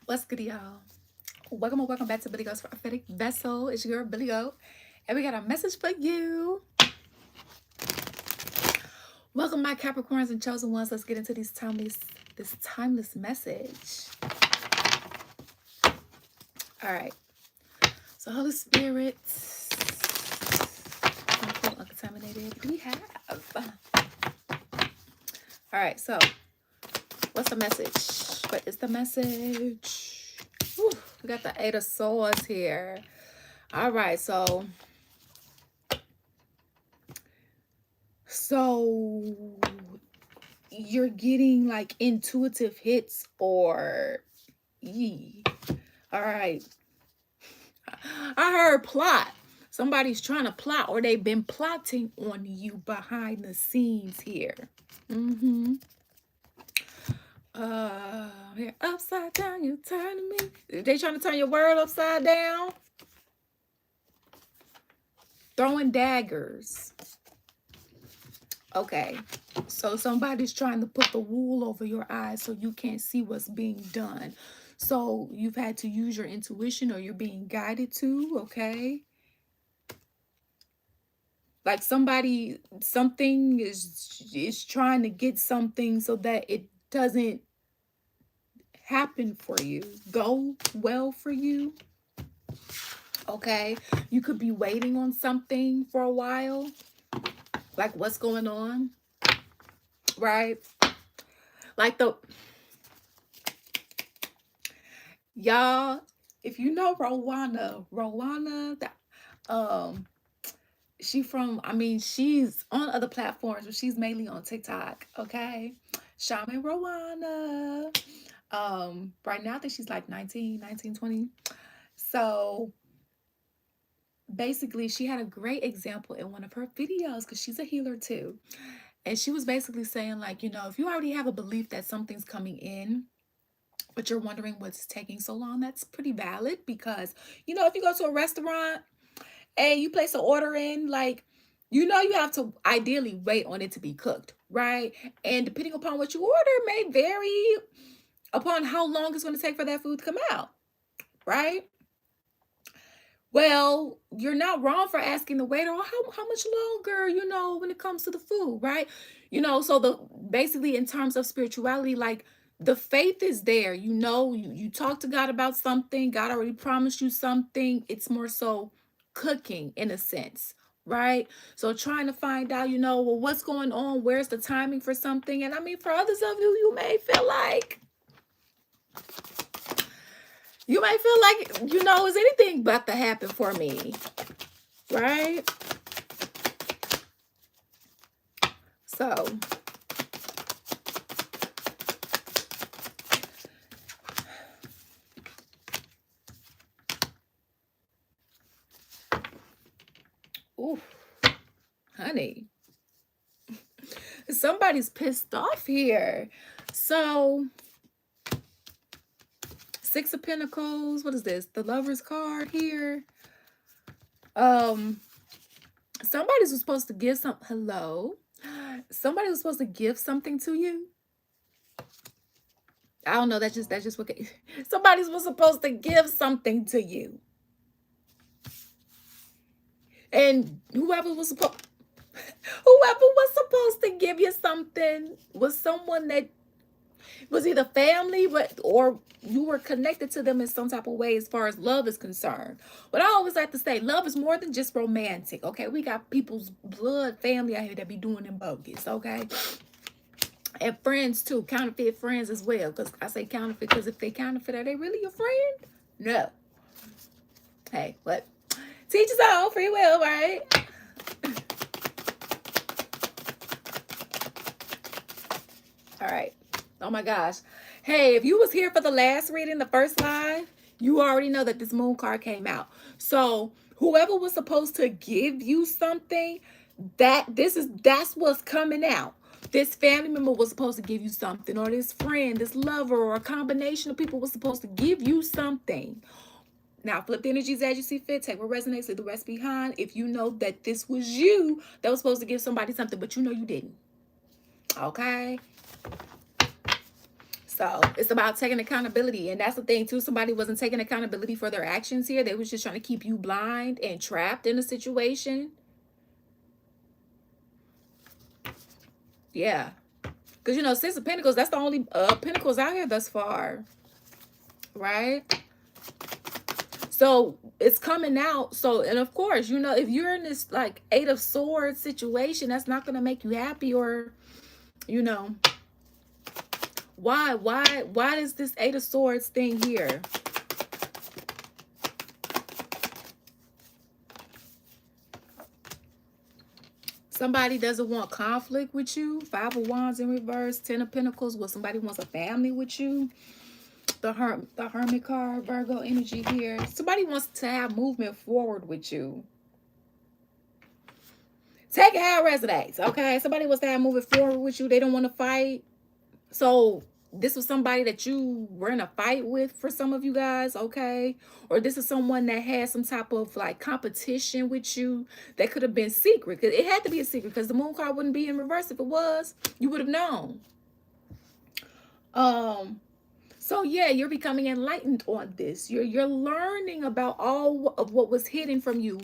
What's good, y'all? Welcome or welcome back to Billy Go's Prophetic Vessel. It's your girl, Billy Go. And we got a message for you. Welcome, my Capricorns and chosen ones. Let's get into this timeless message. All right. So, Holy Spirit, uncontaminated, we have. All right. So, what's the message? What is the message? Whew, we got the Eight of Swords here. All right. So you're getting like intuitive hits or all right. I heard plot. Somebody's trying to plot or they've been plotting on you behind the scenes here. Here upside down, you turning me. They trying to turn your world upside down. Throwing daggers. Okay, so somebody's trying to put the wool over your eyes so you can't see what's being done. So you've had to use your intuition or you're being guided to, okay? Like something is trying to get something so that it doesn't happen for you, go well for you. Okay, you could be waiting on something for a while. Like what's going on, right? Like y'all, if you know Rowana, she's on other platforms, but she's mainly on TikTok. Okay, Shaman Rowana. Right now I think she's like 19, 20. So basically, she had a great example in one of her videos because she's a healer too. And she was basically saying, like, if you already have a belief that something's coming in, but you're wondering what's taking so long, that's pretty valid because, if you go to a restaurant and you place an order in, like, you have to ideally wait on it to be cooked, right? And depending upon what you order may vary upon how long it's going to take for that food to come out, right? Well, you're not wrong for asking the waiter, oh, how much longer, when it comes to the food, right? So basically in terms of spirituality, like the faith is there, you talk to God about something, God already promised you something. It's more so cooking in a sense, right? So trying to find out, well, what's going on? Where's the timing for something? And I mean, for others of you, you may feel like, is anything about to happen for me, right? So, ooh, honey, somebody's pissed off here. So, Six of Pentacles, what is this? The Lover's card here. Somebody was supposed to give somebody was supposed to give something to you. I don't know, that's just what somebody was supposed to give something to you. And whoever was supposed to give you something was someone that was either family, or you were connected to them in some type of way as far as love is concerned. But I always like to say, love is more than just romantic, okay? We got people's blood family out here that be doing them bogus, okay? And friends too, counterfeit friends as well. Because I say counterfeit because if they counterfeit, are they really your friend? No. Hey, what? Teach us all, free will, right? All right. Oh my gosh. Hey, if you was here for the last reading, the first live, you already know that this moon card came out. So whoever was supposed to give you something, that's what's coming out. This family member was supposed to give you something, or this friend, this lover, or a combination of people was supposed to give you something. Now, flip the energies as you see fit. Take what resonates, leave the rest behind. If you know that this was you that was supposed to give somebody something, but you didn't. Okay? So it's about taking accountability. And that's the thing too. Somebody wasn't taking accountability for their actions here. They was just trying to keep you blind and trapped in a situation. Yeah. Because, you know, Six of Pentacles, that's the only Pentacles out here thus far. Right? So it's coming out. So, and of course, you know, if you're in this like Eight of Swords situation, that's not going to make you happy, or, you know, why is this Eight of Swords thing here? Somebody doesn't want conflict with you. Five of Wands in reverse. Ten of Pentacles. Well, somebody wants a family with you. The Hermit card, Virgo energy here. Somebody wants to have movement forward with you. Take it how it resonates, okay? Somebody wants to have moving forward with you. They don't want to fight. So this was somebody that you were in a fight with for some of you guys, okay? Or this is someone that had some type of like competition with you that could have been secret. Because it had to be a secret, because the moon card wouldn't be in reverse if it was. You would have known. So yeah, you're becoming enlightened on this. You're learning about all of what was hidden from you.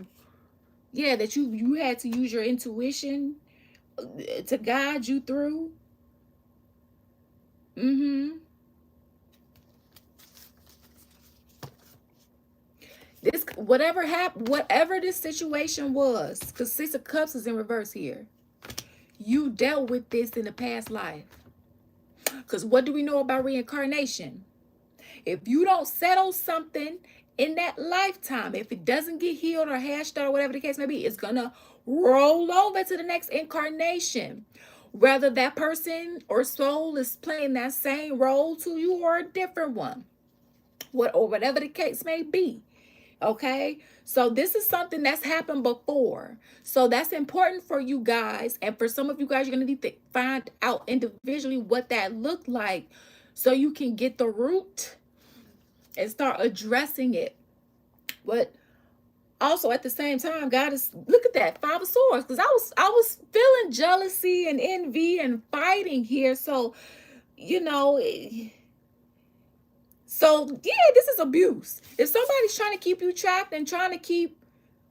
Yeah, that you had to use your intuition to guide you through. This whatever this situation was, because Six of Cups is in reverse here. You dealt with this in a past life. Because what do we know about reincarnation? If you don't settle something in that lifetime, if it doesn't get healed or hashed out or whatever the case may be, it's going to roll over to the next incarnation. Whether that person or soul is playing that same role to you or a different one. Or whatever the case may be. Okay, so this is something that's happened before. So that's important for you guys. And for some of you guys, you're going to need to find out individually what that looked like so you can get the root and start addressing it. But also at the same time, God is, look at that, Five of Swords, because I was feeling jealousy and envy and fighting here. So, you know, so yeah, this is abuse. If somebody's trying to keep you trapped and trying to keep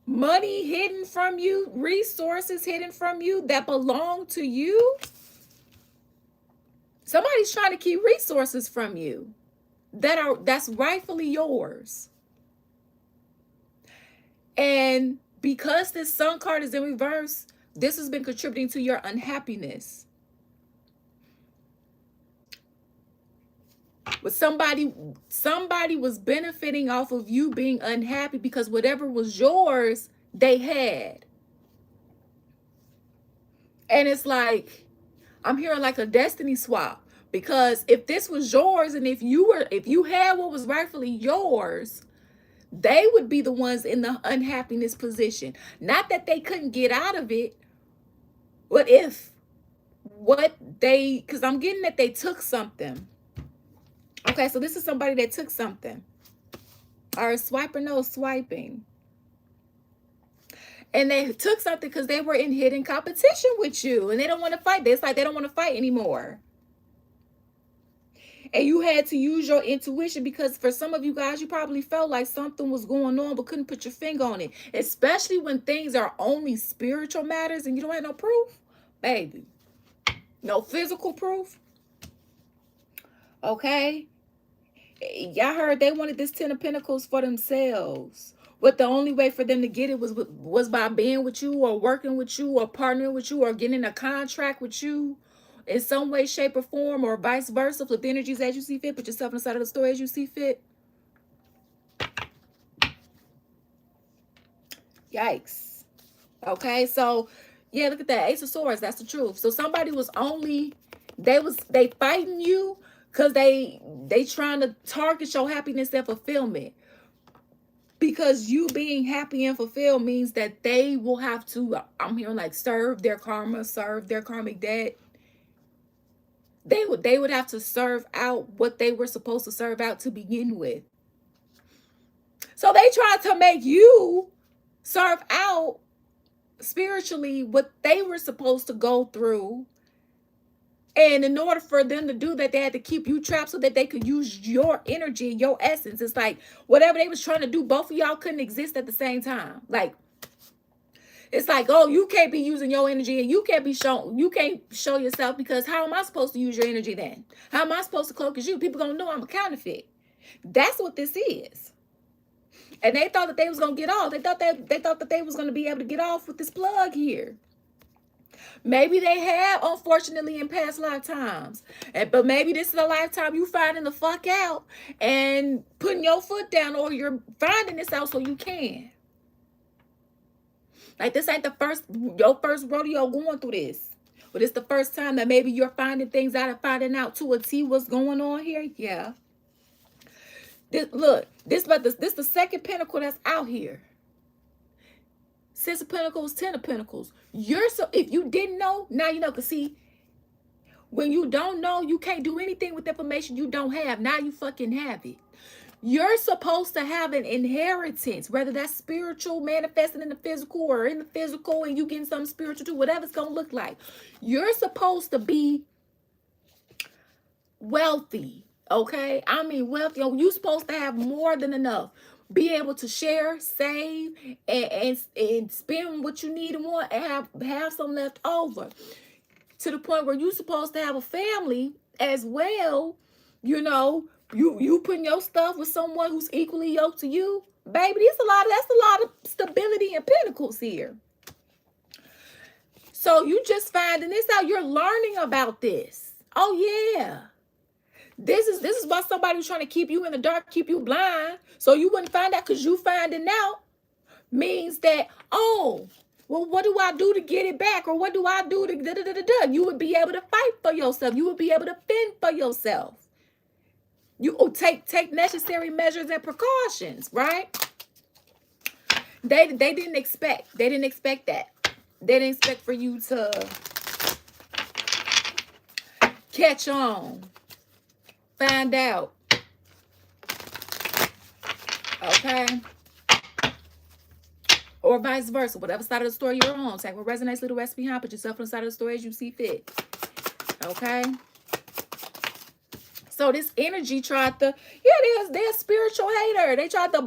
money hidden from you, resources hidden from you that belong to you, somebody's trying to keep resources from you that's rightfully yours. And because this Sun card is in reverse, this has been contributing to your unhappiness. But somebody was benefiting off of you being unhappy because whatever was yours, they had. And it's like, I'm hearing like a destiny swap, because if this was yours and if you had what was rightfully yours, they would be the ones in the unhappiness position. Not that they couldn't get out of it, but because I'm getting that they took something. Okay, so this is somebody that took something. Or swipe or no swiping. And they took something because they were in hidden competition with you. And they don't want to fight. It's like they don't want to fight anymore. And you had to use your intuition, because for some of you guys, you probably felt like something was going on but couldn't put your finger on it. Especially when things are only spiritual matters and you don't have no proof. Baby. No physical proof. Okay? Y'all heard they wanted this Ten of Pentacles for themselves. But the only way for them to get it was by being with you or working with you or partnering with you or getting a contract with you in some way, shape, or form, or vice versa. Flip the energies as you see fit. Put yourself inside of the story as you see fit. Yikes. Okay, so yeah, look at that. Ace of Swords. That's the truth. So somebody was only, they fighting you because they trying to target your happiness and fulfillment. Because you being happy and fulfilled means that they will have to, I'm hearing like, serve their karma, serve their karmic debt. They would have to serve out what they were supposed to serve out to begin with. So they tried to make you serve out spiritually what they were supposed to go through And in order for them to do that, they had to keep you trapped so that they could use your energy, your essence. It's like whatever they was trying to do, both of y'all couldn't exist at the same time. Like, it's like, oh, you can't be using your energy and you can't show yourself, because how am I supposed to use your energy then? How am I supposed to cloak as you? People gonna know I'm a counterfeit. That's what this is. And they thought that they was gonna get off. They thought that they was gonna be able to get off with this plug here. Maybe they have, unfortunately, in past lifetimes. But maybe this is a lifetime you finding the fuck out and putting your foot down, or you're finding this out so you can. Like, this ain't your first rodeo going through this. But it's the first time that maybe you're finding things out and finding out to a T what's going on here. Yeah. This the second pentacle that's out here. Six of Pentacles, Ten of Pentacles. If you didn't know, now you know. Because see, when you don't know, you can't do anything with information you don't have. Now you fucking have it. You're supposed to have an inheritance, whether that's spiritual, manifesting in the physical, or in the physical and you getting something spiritual too, whatever it's going to look like. You're supposed to be wealthy, okay? I mean wealthy. You're supposed to have more than enough. Be able to share, save, and spend what you need and want, and have some left over. To the point where you're supposed to have a family as well. You know, you putting your stuff with someone who's equally yoked to you. Baby, that's a lot of stability and pentacles here. So you just finding this out. You're learning about this. Oh yeah. This is why somebody was trying to keep you in the dark, keep you blind, so you wouldn't find out, because you finding out means that, oh, well, what do I do to get it back? Or what do I do to da-da-da-da-da? You would be able to fight for yourself. You would be able to fend for yourself. You take necessary measures and precautions, right? They didn't expect. They didn't expect that. They didn't expect for you to catch on. Find out. Okay? Or vice versa. Whatever side of the story you're on. Take what resonates, little rest behind. Put yourself on the side of the story as you see fit. Okay? So this energy tried to, they're a spiritual hater. They tried to,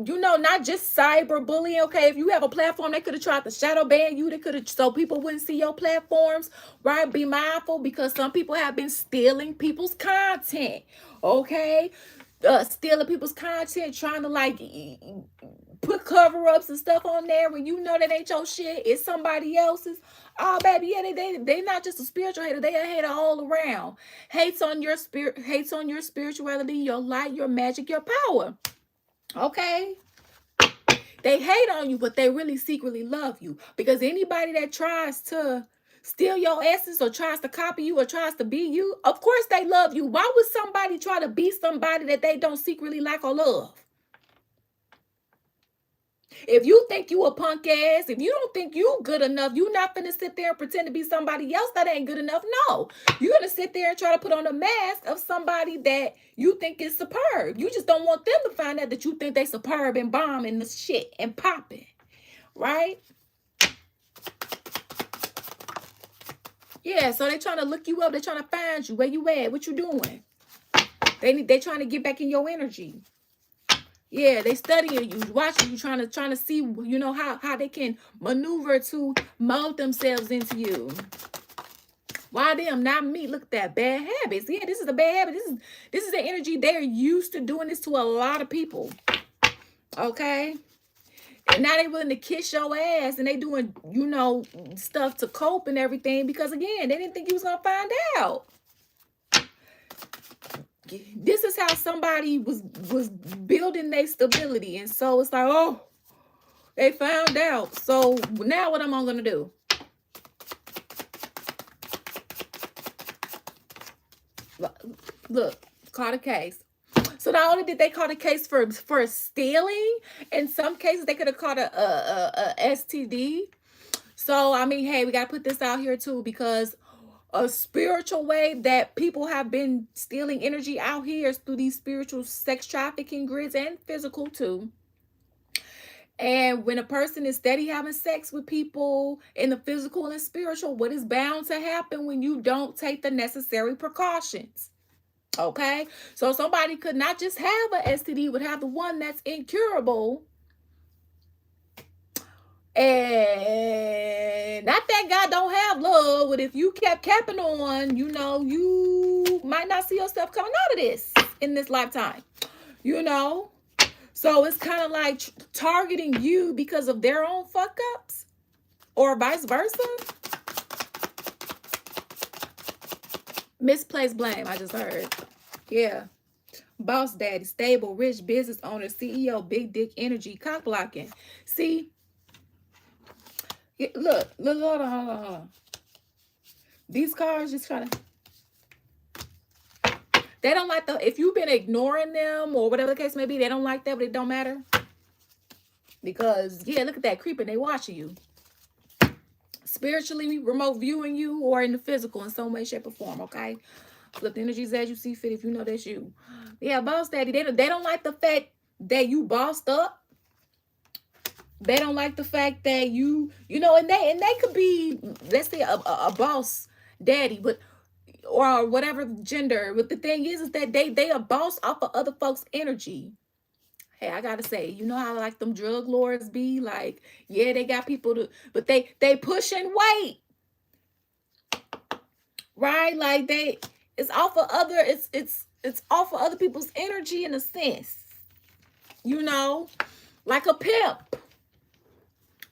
not just cyberbullying. Okay, if you have a platform, they could have tried to shadow ban you. They could have, so people wouldn't see your platforms, right? Be mindful, because some people have been stealing people's content. Okay, stealing people's content, trying to like put cover-ups and stuff on there when you know that ain't your shit. It's somebody else's. Oh, baby, yeah, they not just a spiritual hater. They a hater all around. Hates on your spirituality, your light, your magic, your power. Okay? They hate on you, but they really secretly love you. Because anybody that tries to steal your essence, or tries to copy you, or tries to be you, of course they love you. Why would somebody try to be somebody that they don't secretly like or love? If you think you a punk ass, if you don't think you good enough, you're not gonna sit there and pretend to be somebody else that ain't good enough. No, you're gonna sit there and try to put on a mask of somebody that you think is superb. You just don't want them to find out that you think they superb and bomb and the shit and popping, right? Yeah, so they trying to look you up. They trying to find you. Where you at? What you doing? They trying to get back in your energy. Yeah, they studying you, watching you, trying to see, how they can maneuver to mold themselves into you. Why them, not me? Look at that, bad habits. Yeah, this is a bad habit. This is the energy. They're used to doing this to a lot of people. Okay? And now they willing to kiss your ass, and they doing, stuff to cope and everything, because again, they didn't think you was gonna find out. This is how somebody was building their stability. And so it's like, oh, they found out. So now what am I going to do? Look, caught a case. So not only did they call a case for stealing, in some cases they could have caught a STD. So, I mean, hey, we got to put this out here too, because a spiritual way that people have been stealing energy out here is through these spiritual sex trafficking grids, and physical too. And when a person is steady having sex with people in the physical and spiritual, what is bound to happen when you don't take the necessary precautions? Okay, so somebody could not just have an STD, would have the one that's incurable. And not that God don't have love, but if you kept capping on, you might not see yourself coming out of this in this lifetime. So it's kind of like targeting you because of their own fuck ups, or vice versa. Misplaced blame, I just heard. Yeah. Boss daddy, stable, rich business owner, CEO, big dick energy, cock blocking. See, look, hold on. These cards just trying to, they don't like if you've been ignoring them or whatever the case may be, they don't like that, but it don't matter. Because, yeah, look at that creeping, they watching you. Spiritually, remote viewing you, or in the physical in some way, shape, or form, okay? Flip the energies as you see fit if you know that's you. Yeah, boss daddy, they don't like the fact that you bossed up. They don't like the fact that and they could be, let's say, a boss daddy, but or whatever gender. But the thing is that they are boss off of other folks' energy. Hey, I gotta say, you know how like them drug lords be like, yeah, they got people but they pushing weight, right? Like it's off of it's off of other people's energy in a sense, like a pimp.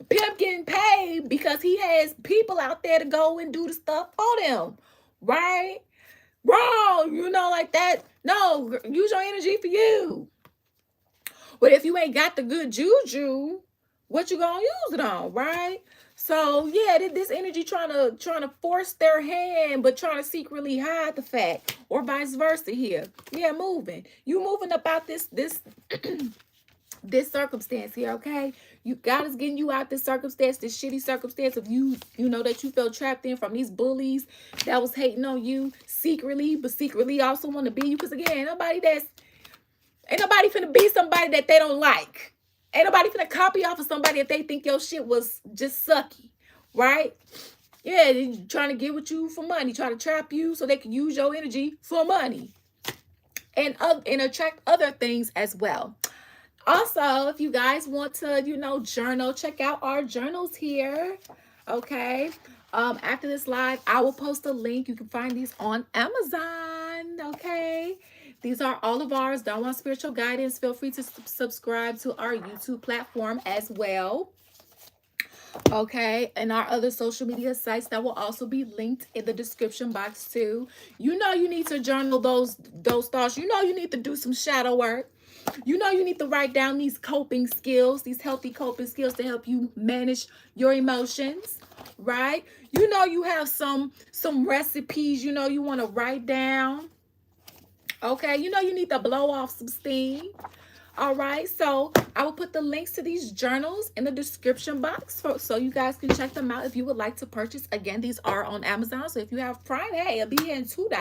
Pimp getting paid because he has people out there to go and do the stuff for them, right? Wrong, like that. No, use your energy for you. But if you ain't got the good juju, what you gonna use it on, right? So yeah, this energy trying to force their hand, but trying to secretly hide the fact, or vice versa here. Yeah, you moving about this this circumstance here, okay? God is getting you out this circumstance, this shitty circumstance of you that you felt trapped in from these bullies that was hating on you secretly, but secretly also want to be you. Because again, ain't nobody finna be somebody that they don't like. Ain't nobody finna copy off of somebody if they think your shit was just sucky, right? Yeah, they trying to get with you for money, try to trap you so they can use your energy for money and attract other things as well. Also, if you guys want to, journal, check out our journals here. Okay. After this live, I will post a link. You can find these on Amazon. Okay. These are all of ours. Don't want spiritual guidance? Feel free to subscribe to our YouTube platform as well. Okay, and our other social media sites that will also be linked in the description box too. You need to journal those thoughts. You need to do some shadow work. You need to write down these coping skills, these healthy coping skills to help you manage your emotions, right? You have some recipes, you want to write down. Okay, you need to blow off some steam. All right, so I will put the links to these journals in the description box so you guys can check them out if you would like to purchase. Again, these are on Amazon, so if you have Prime, hey, it'll be in $2.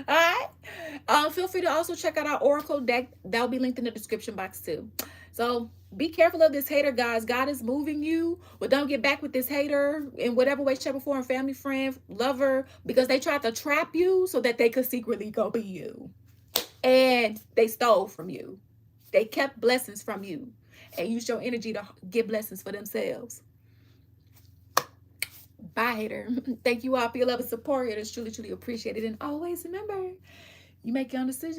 All right. Feel free to also check out our Oracle deck. That'll be linked in the description box too. So be careful of this hater, guys. God is moving you, but don't get back with this hater in whatever way, shape, or form, family, friend, lover, because they tried to trap you so that they could secretly go be you. And they stole from you. They kept blessings from you and used your energy to get blessings for themselves. Bye, hater. Thank you all for your love and support. It is truly, truly appreciated. And always remember, you make your own decisions.